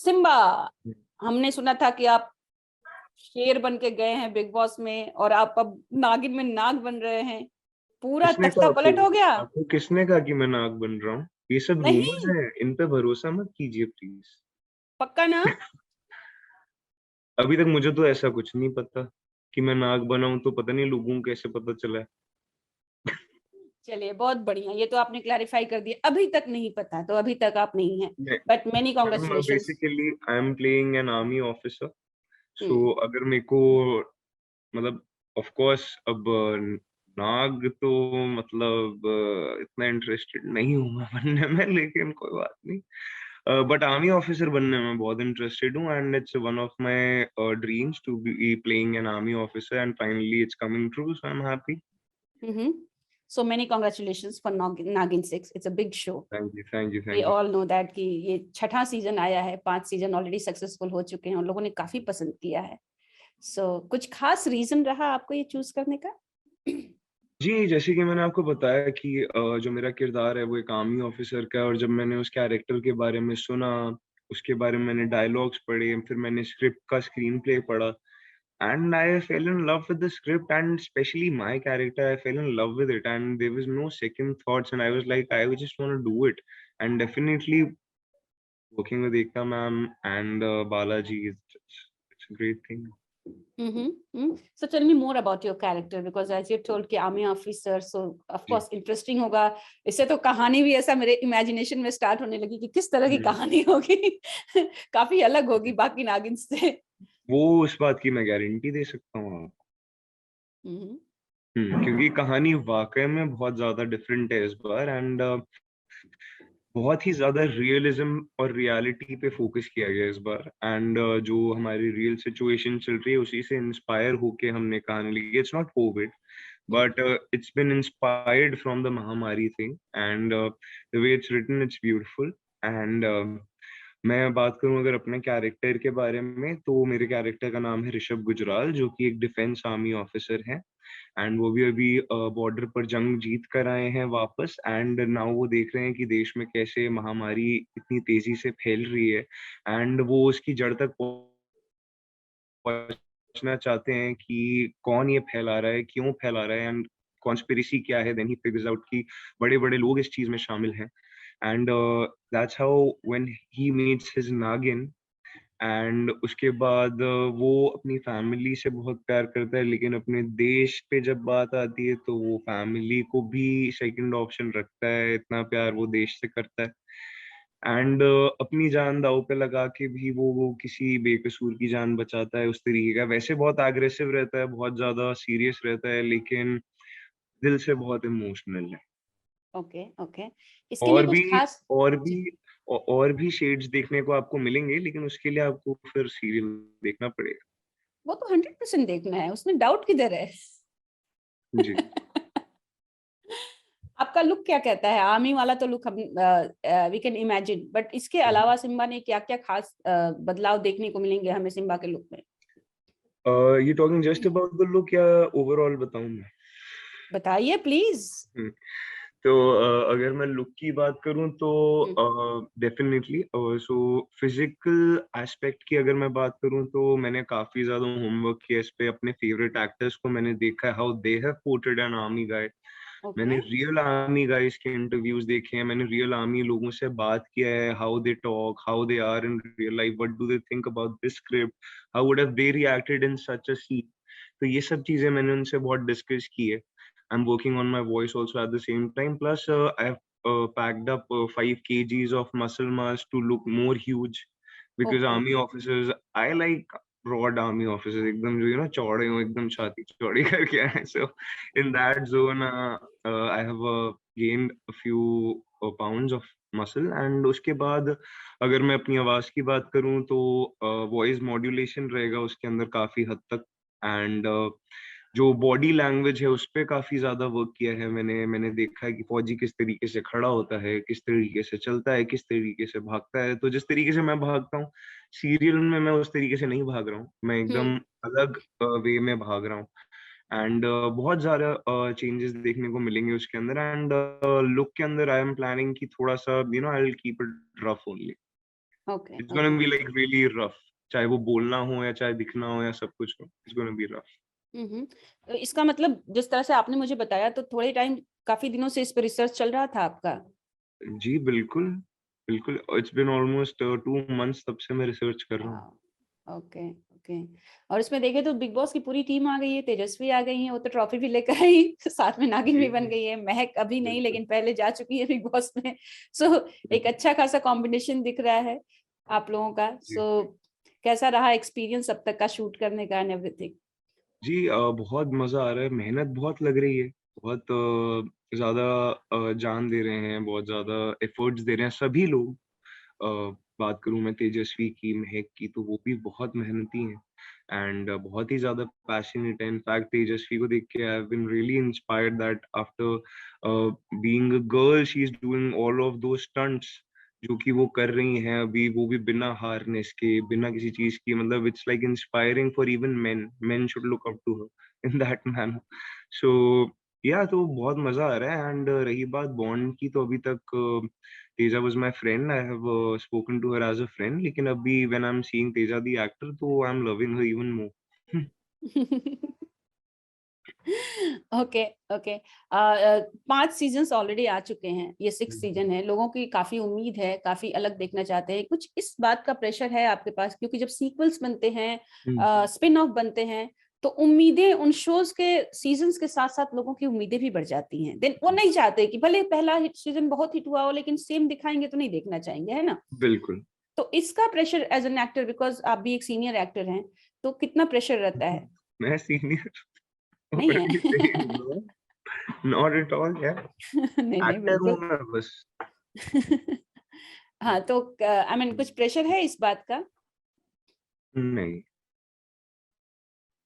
Simba, हमने सुना था कि आप शेर बन के गए हैं बिग बॉस में और आप अब नागिन में नाग बन रहे हैं। पूरा किसने कहा तख्ता आपको? पलट हो गया। आपको किसने कहा कि मैं नाग बन रहा हूँ? ये सब रूमर्स नहीं, हैं, इन पे भरोसा मत कीजिए प्लीज। पक्का ना? अभी तक मुझे तो ऐसा कुछ नहीं पता कि मैं नाग बना हूं, तो पता नहीं लोगों को कैसे पता चला है। चलिए, बहुत बढ़िया, ये तो आपने क्लैरिफाई कर दिया। अभी तक नहीं पता, तो अभी तक आप नहीं हैं। But many ma'am congratulations. Basically I am playing an army officer. So hmm. अगर मेरे को मतलब ऑफ कोर्स अब नाग तो मतलब इतना इंटरेस्टेड नहीं हूँ मैं बनने में, लेकिन कोई बात नहीं। बट आर्मी ऑफिसर बनने में बहुत इंटरेस्टेड हूँ, and it's one of my dreams to be playing an army officer, and finally it's coming true, so I am happy. Hmm. So many congratulations for Naagin 6। It's a big show. Thank you, thank you, we thank you. All know that कि ये छठा season आया है, 5 season already successful हो चुके हैं और लोगों ने काफी पसंद किया है। सो कुछ खास रीजन रहा आपको ये चूज करने का? जी, जैसे कि मैंने आपको बताया कि जो मेरा किरदार है वो एक आर्मी ऑफिसर का है, और जब मैंने उस कैरेक्टर के बारे में सुना, उसके बारे में मैंने डायलॉग्स पढ़े, फिर मैंने स्क्रिप्ट का स्क्रीन प्ले पढ़ा, and I fell in love with the script, and especially my character, I fell in love with it, and there was no second thoughts, and I was like, I just want to do it. And definitely working with Ekta ma'am and Balaji is it's a great thing. So tell me more about your character, because as you told कि army officer, so of जी। course interesting होगा। इससे तो कहानी भी ऐसा मेरे imagination में स्टार्ट होने लगी कि किस तरह की हम्म। कहानी होगी। काफी अलग होगी बाकी नागिन से। वो उस बात की मैं गारंटी दे सकता हूँ आपको। हम्म। क्योंकि कहानी वाकई में बहुत ज्यादा डिफरेंट है इस बार, एंड बहुत ही ज्यादा रियलिज्म और रियलिटी पे फोकस किया गया इस बार, एंड जो हमारी रियल सिचुएशन चल रही है उसी से इंस्पायर होके हमने कहानी लिखी। It's not Covid, but it's been inspired from the Mahamari thing, and the way it's written, it's beautiful. And मैं बात करूं अगर अपने कैरेक्टर के बारे में, तो मेरे कैरेक्टर का नाम है ऋषभ गुजराल, जो कि एक डिफेंस आर्मी ऑफिसर है, एंड वो भी अभी बॉर्डर पर जंग जीत कर आए हैं वापस, एंड नाउ वो देख रहे हैं कि देश में कैसे महामारी इतनी तेजी से फैल रही है, एंड वो उसकी जड़ तक पहुंचना चाहते हैं कि कौन ये फैला रहा है, क्यों फैला रहा है, एंड कॉन्स्पिरेसी क्या है। देन ही फिगर्स आउट कि बड़े बड़े लोग इस चीज में शामिल हैं, and that's how when he meets his नागिन, एंड उसके बाद वो अपनी फैमिली से बहुत प्यार करता है, लेकिन अपने देश पे जब बात आती है तो वो फैमिली को भी सेकंड ऑप्शन रखता है, इतना प्यार वो देश से करता है, एंड अपनी जान दांव पे लगा के भी वो किसी बेकसूर की जान बचाता है। उस तरीके का, वैसे बहुत एग्रेसिव रहता है, बहुत ज्यादा सीरियस रहता है, लेकिन दिल से बहुत इमोशनल है। Okay, okay. इसके लिए और कुछ भी खास? और भी जी। और भी शेड्स देखने को आपको मिलेंगे, लेकिन उसके लिए आपको फिर सीरियल देखना पड़ेगा। वो तो 100% देखना है, उसमें डाउट किधर है? जी। आपका लुक क्या कहता है? आर्मी वाला तो लुक हम वी कैन इमेजिन, बट इसके अलावा सिम्बा ने क्या क्या खास बदलाव देखने को मिलेंगे हमें सिम्बा के लुक में? ये talking just about the look या ओवरऑल बताऊं मैं? बताइए प्लीज। हम्म, तो अगर मैं लुक की बात करूं तो डेफिनेटली, सो फिजिकल एस्पेक्ट की अगर मैं बात करूं तो मैंने काफी ज्यादा होमवर्क किया इस पे। अपने फेवरेट एक्टर्स को मैंने देखा है, how they have portrayed an army guy. मैंने ओके। रियल आर्मी गाइस के इंटरव्यूज देखे हैं, मैंने रियल आर्मी लोगों से बात किया है, how they talk, how they are in real life, what do they think about this script, how would have they reacted in such a scene. तो ये सब चीजें मैंने उनसे बहुत डिस्कस की है। I am working on my voice also at the same time, plus I have packed up 5 kgs of muscle mass to look more huge, because okay. army officers, I like broad army officers, एकदम जो चौड़े हो, एकदम छाती चौड़ी करके आए। So in that zone, I have gained a few pounds of muscle, and उसके बाद अगर मैं अपनी आवाज की बात करूं तो वॉइस मॉड्यूलेशन रहेगा उसके अंदर काफी हद तक, एंड जो बॉडी लैंग्वेज है उस पे काफी ज्यादा वर्क किया है मैंने। मैंने देखा है कि फौजी किस तरीके से खड़ा होता है, किस तरीके से चलता है, किस तरीके से भागता है। तो जिस तरीके से मैं भागता हूँ सीरियल में, मैं उस तरीके से नहीं भाग रहा हूँ, मैं हम्म। एकदम अलग वे में भाग रहा हूँ, एंड बहुत सारा चेंजेस देखने को मिलेंगे उसके अंदर, एंड लुक के अंदर आई एम प्लानिंग कि थोड़ा सा I will keep it rough only. Okay, it's gonna okay. Be like really rough, चाहे वो बोलना हो या चाहे दिखना हो या सब कुछ हो, इट्स गोना बी रफ। इसका मतलब जिस तरह से आपने मुझे बताया तो थोड़े टाइम काफ़ी दिनों से इस पे रिसर्च चल रहा था आपका? जी, बिल्कुल, बिल्कुल। इट्स बीन ऑलमोस्ट 2 मंथ्स तब से मैं रिसर्च कर रहा हूँ। Okay, okay. और इसमें देखें तो बिग बॉस की पूरी टीम आ गई है, तेजस्वी आ गई हैं, वो तो ट्रॉफी भी लेकर आई, साथ में नागिन जी, भी बन जी, गई है, महक अभी नहीं बिल्कुल, लेकिन पहले जा चुकी है बिग बॉस में। सो एक बिल्कुल। अच्छा खासा कॉम्बिनेशन दिख रहा है आप लोगों का। जी। सो कैसा रहा एक्सपीरियंस अब तक का शूट करने का एंड एवरीथिंग? जी बहुत मज़ा आ रहा है, मेहनत बहुत लग रही है, बहुत ज़्यादा जान दे रहे हैं, बहुत ज़्यादा एफर्ट्स दे रहे हैं सभी लोग। बात करूँ मैं तेजस्वी की, महक की, तो वो भी बहुत मेहनती हैं एंड बहुत ही ज़्यादा पैशनेट है। इनफैक्ट तेजस्वी को देख के I have been really inspired that after being a girl she is doing all of those stunts जो कि वो कर रही हैं अभी, वो भी बिना हार्नेस के, बिना किसी चीज़ की। मतलब it's like inspiring for even men, men should look up to her in that manner. So या तो बहुत मज़ा आ रहा है एंड रही बात बॉन्ड की, तो अभी तक Teja was my friend, I have spoken to her as a friend, लेकिन अभी when I am seeing Teja the actor तो I am loving her even more. Okay, okay. 5 seasons already आ चुके हैं, ये 6th सीज़न है। लोगों की काफ़ी उम्मीद है, काफ़ी अलग देखना चाहते हैं। कुछ इस बात का प्रेशर है आपके पास क्योंकि जब सीक्वल्स बनते हैं, हुँ, स्पिन ऑफ बनते हैं, तो उम्मीदें उन शोज़ के सीज़न्स के साथ-साथ लोगों की उम्मीदें भी बढ़ जाती हैं। देन वो जी, नहीं चाहते कि भले पहला हिट सीज़न बहुत हिट हुआ हो लेकिन सेम दिखाएँगे तो नहीं देखना चाहेंगे, है ना? बिल्कुल। तो इसका pressure as an actor because आप भी एक सीनियर एक्टर हैं, तो कितना प्रेशर रहता है? मैं सीनियर नहीं व्हाट आर यू है? Saying bro? Not at all यार, नहीं, नहीं, एक्टर हूँ बिल्कुल। मैं बस। हाँ, तो आई मीन कुछ प्रेशर है इस बात का? नहीं,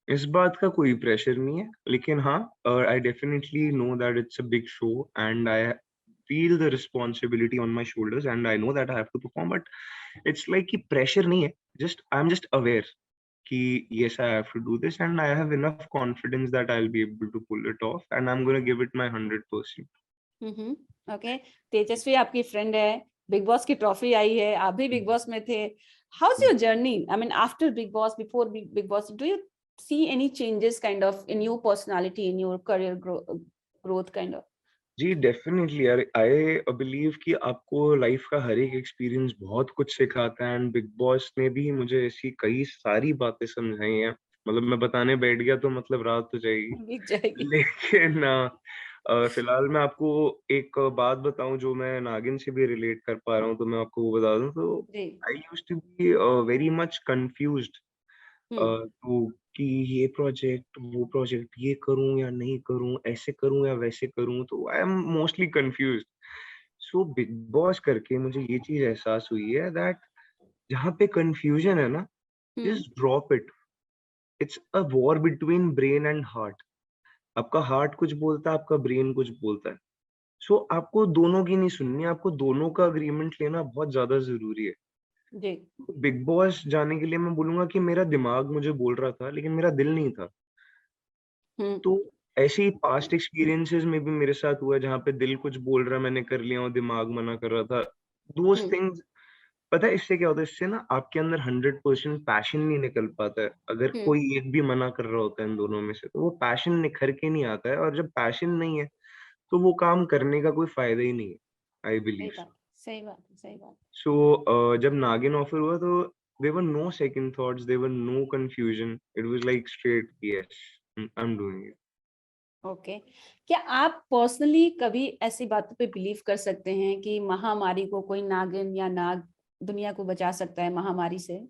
इस बात का कोई प्रेशर नहीं है, लेकिन हाँ, I definitely know that it's a big show and I feel the responsibility on my shoulders and I know that I have to perform, but it's like कि प्रेशर नहीं है, just I am just aware कि yes, I have to do this and I have enough confidence that I'll be able to pull it off and I'm gonna give it my 100%. Okay. तेजस्वी आपकी friend है, big boss की trophy I है, आप भी big boss में थे। How is your journey? I mean after big boss, before big boss, do you see any changes kind of in your personality, in your career growth kind of? जी, definitely यार, I believe कि आपको life का हर एक experience बहुत कुछ सिखाता है एंड बिग बॉस ने भी मुझे ऐसी कई सारी बातें समझाई हैं। मतलब मैं बताने बैठ गया तो मतलब रात हो जाएगी। बीत जाएगी। लेकिन फिलहाल मैं आपको एक बात बताऊँ जो मैं नागिन से भी रिलेट कर पा रहा हूँ, तो मैं आपको वो बता दूँ। तो जी। I used to be very much confused हुँ, तो कि ये प्रोजेक्ट, वो प्रोजेक्ट, ये करूँ या नहीं करूँ, ऐसे करूँ या वैसे करूँ, तो I am mostly confused. So big boss करके मुझे ये चीज़ एहसास हुई है दैट जहाँ पे कन्फ्यूज़न है ना, हुँ, just drop it. It's a war between brain and heart. आपका हार्ट कुछ बोलता है, आपका ब्रेन कुछ बोलता है। सो आपको दोनों की नहीं सुननी है, आपको दोनों का एग्रीमेंट लेना बहुत ज़्यादा ज़रूरी है। जी। बिग बॉस जाने के लिए मैं बोलूँगा कि मेरा दिमाग मुझे बोल रहा था, लेकिन मेरा दिल नहीं था। हुँ, तो ऐसे ही पास्ट एक्सपीरियंसेस में भी मेरे साथ हुआ है जहाँ पे दिल कुछ बोल रहा है, मैंने कर लिया और दिमाग मना कर रहा था। दोज़ हुँ, थिंग्स पता है इससे क्या होता है? इससे ना आपके अंदर 100% पैशन नहीं निकल पाता है। अगर हुँ। कोई एक भी मना कर रहा होता है इन दोनों में से, तो वो पैशन निखर के नहीं आता है और जब पैशन नहीं है, तो वो काम करने का कोई फ़ायदा ही नहीं है, आई बिलीव सही बात, सो। सही बात, सही बात। सो जब नागिन ऑफर हुआ तो there were no second thoughts, there were no confusion. It was like straight yes, I am doing it. Okay. क्या आप पर्सनली कभी ऐसी बातों पे बिलीव कर सकते हैं कि महामारी को कोई नागिन या नाग दुनिया को बचा सकता है महामारी से?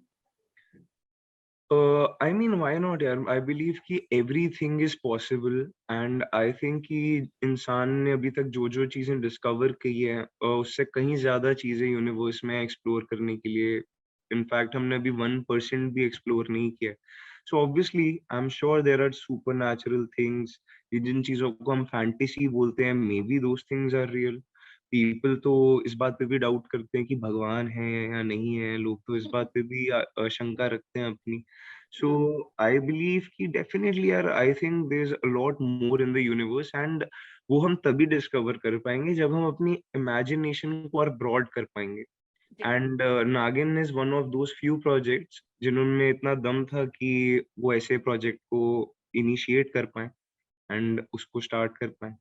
आई मीन व्हाई नॉट यार, आई बिलीव कि everything is possible and I think कि इंसान ने अभी तक जो जो चीजें डिस्कवर की है उससे कहीं ज्यादा चीजें यूनिवर्स में एक्सप्लोर करने के लिए। इनफैक्ट हमने अभी 1% भी एक्सप्लोर नहीं किया। So obviously I am sure there are supernatural things. ये जिन चीजों को हम फैंटेसी बोलते हैं, maybe those things are real. People तो इस बात पे भी डाउट करते हैं कि भगवान है या नहीं है, लोग तो इस बात पे भी शंका रखते हैं अपनी। So हाँ, I believe कि definitely यार, I think there's a lot more in the universe and वो हम तभी डिस्कवर कर पाएंगे जब हम अपनी इमेजिनेशन को और ब्रॉड कर पाएंगे। एंड नागिन is one of those few projects जिन्होंने इतना दम था कि वो ऐसे प्रोजेक्ट को इनिशिएट कर पाए एंड उसको स्टार्ट कर पाए।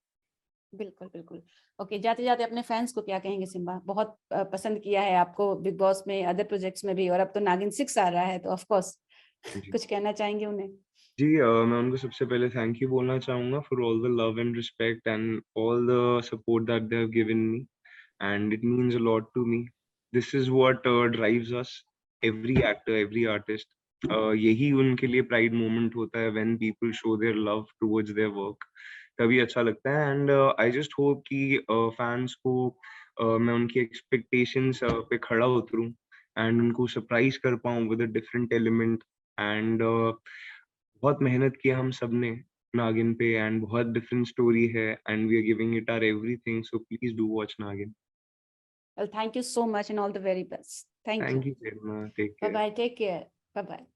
बिल्कुल बिल्कुल। ओके, जाते जाते अपने फैंस को क्या कहेंगे सिम्बा? बहुत पसंद किया है आपको बिग बॉस में, अदर प्रोजेक्ट्स में भी, और अब तो नागिन 6 आ रहा है, तो ऑफ कोर्स जी कुछ कहना चाहेंगे उन्हें? जी, मैं उनको सबसे पहले थैंक यू बोलना चाहूंगा for all the love and respect and all the support that they have given me and it means a lot to me. This is what drives us, every actor, every artist. यही उनके लिए pride moment होता है when people show their love towards their work, तभी अच्छा लगता है। And I just hope कि फैंस को मैं उनकी एक्सपेक्टेशंस पे खड़ा उतरूं एंड उनको सरप्राइज कर पाऊं with a different element. And बहुत मेहनत की हम सब ने नागिन पे एंड बहुत डिफरेंट स्टोरी है and we are giving it our everything, so please do watch Naagin. Well, thank you so much and all the very best. Thank thank you. You, take Bye care. bye. Take care. Bye bye.